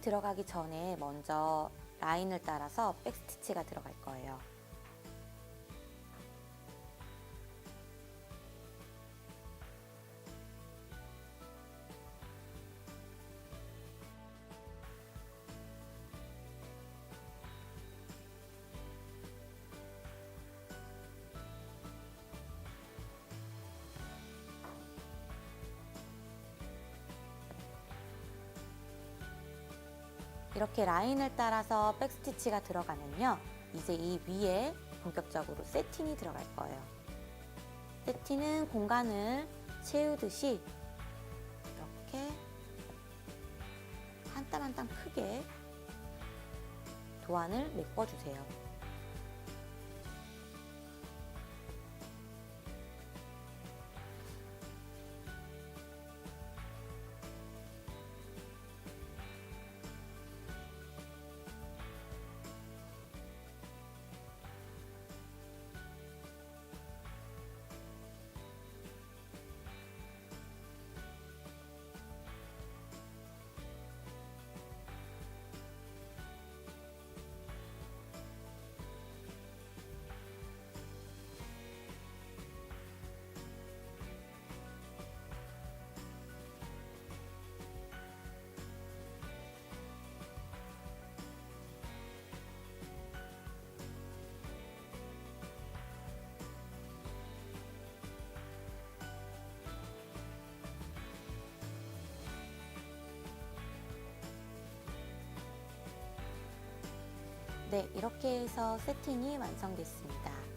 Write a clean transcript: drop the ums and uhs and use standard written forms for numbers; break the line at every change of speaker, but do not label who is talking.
들어가기 전에 먼저 라인을 따라서 백스티치가 들어갈 거예요. 이렇게 라인을 따라서 백스티치가 들어가면요, 이제 이 위에 본격적으로 세틴이 들어갈 거예요. 세틴은 공간을 채우듯이 이렇게 한 땀 한 땀 크게 도안을 메꿔주세요. 네, 이렇게 해서 세팅이 완성됐습니다.